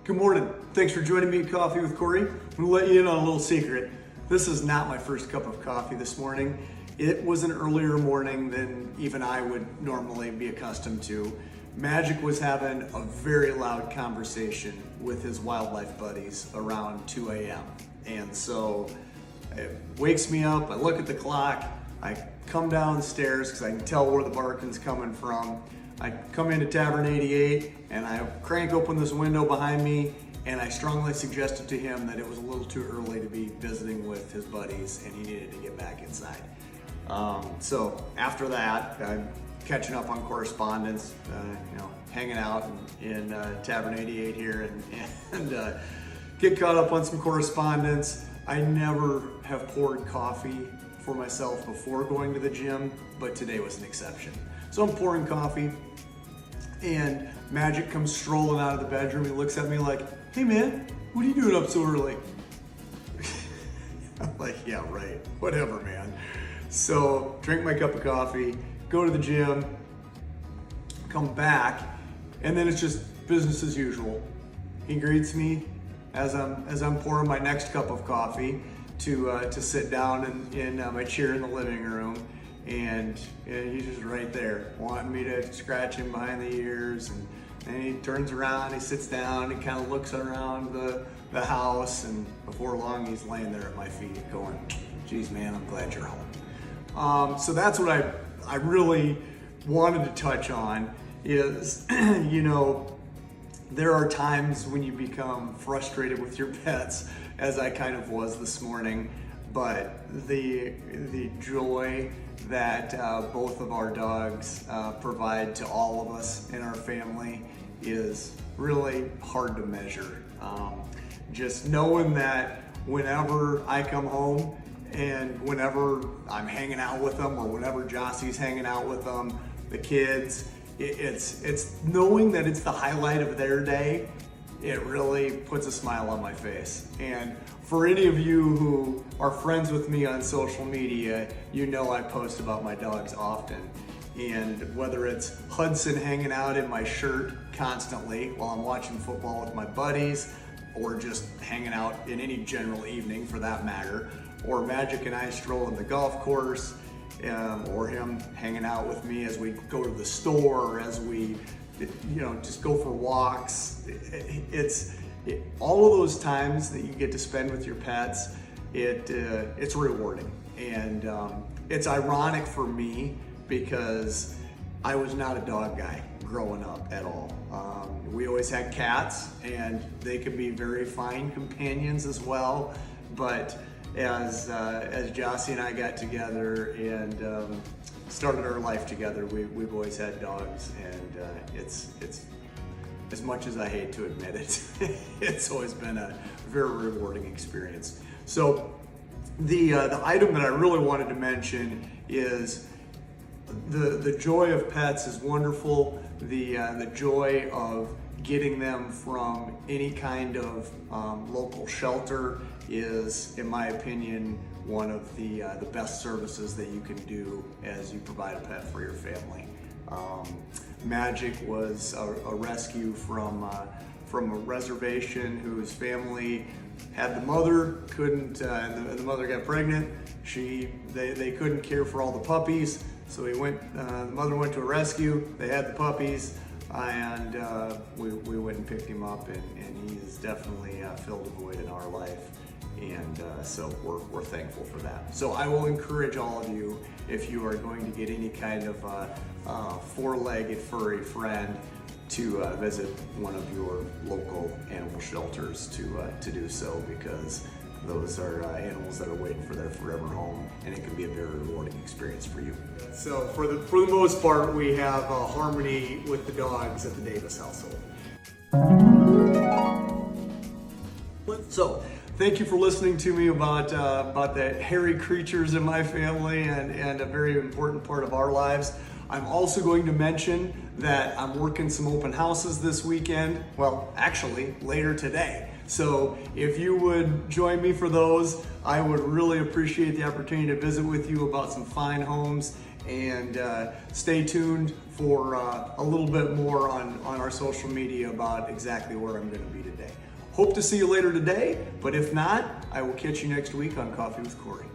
Good morning. Thanks for joining me at Coffee with Kory. I'm gonna let you in on a little secret. This is not my first cup of coffee this morning. It was an earlier morning than even I would normally be accustomed to. Magic was having a very loud conversation with his wildlife buddies around 2 a.m. And so it wakes me up, I look at the clock, I come downstairs because I can tell where the barking's coming from. I come into Tavern 88 and I crank open this window behind me, and I strongly suggested to him that it was a little too early to be visiting with his buddies and he needed to get back inside. So after that, I'm catching up on correspondence, hanging out in Tavern 88 here and get caught up on some correspondence. I never have poured coffee for myself before going to the gym, but today was an exception. So I'm pouring coffee, and Magic comes strolling out of the bedroom. He looks at me like, "Hey man, what are you doing up so early?" I'm like, "Yeah, right, whatever, man." So drink my cup of coffee, go to the gym, come back, and then it's just business as usual. He greets me as I'm pouring my next cup of coffee to sit down in my chair in the living room. And he's just right there, wanting me to scratch him behind the ears. And then he turns around, he sits down, he kind of looks around the house, and before long he's laying there at my feet going, "Geez, man, I'm glad you're home." So that's what I really wanted to touch on is, there are times when you become frustrated with your pets, as I kind of was this morning, but the joy that both of our dogs provide to all of us in our family is really hard to measure. Just knowing that whenever I come home and whenever I'm hanging out with them or whenever Jossie's hanging out with them, the kids, it's knowing that it's the highlight of their day. It really puts a smile on my face. And for any of you who are friends with me on social media, you know I post about my dogs often. And whether it's Hudson hanging out in my shirt constantly while I'm watching football with my buddies, or just hanging out in any general evening for that matter, or Magic and I strolling the golf course, or him hanging out with me as we go to the store, or as we just go for walks. All of those times that you get to spend with your pets, it's rewarding. And it's ironic for me because I was not a dog guy growing up at all. We always had cats, and they could be very fine companions as well. But as Jossie and I got together and started our life together, we've always had dogs, and it's as much as I hate to admit it, it's always been a very rewarding experience. So the item that I really wanted to mention is the joy of pets is wonderful. The joy of getting them from any kind of local shelter is, in my opinion, one of the best services that you can do as you provide a pet for your family. Magic was a rescue from a reservation whose family had the mother, couldn't, and the mother got pregnant. They couldn't care for all the puppies, so the mother went to a rescue, they had the puppies, and we went and picked him up, and he's definitely filled a void in our life. And so we're thankful for that. So I will encourage all of you, if you are going to get any kind of four-legged furry friend, to visit one of your local animal shelters to do so, because those are animals that are waiting for their forever home, and it can be a very rewarding experience for you. So for the most part, we have harmony with the dogs at the Davis household. So thank you for listening to me about the hairy creatures in my family and a very important part of our lives. I'm also going to mention that I'm working some open houses this weekend. Well, actually, later today. So if you would join me for those, I would really appreciate the opportunity to visit with you about some fine homes, and stay tuned for a little bit more on our social media about exactly where I'm going to be today. Hope to see you later today, but if not, I will catch you next week on Coffee with Kory.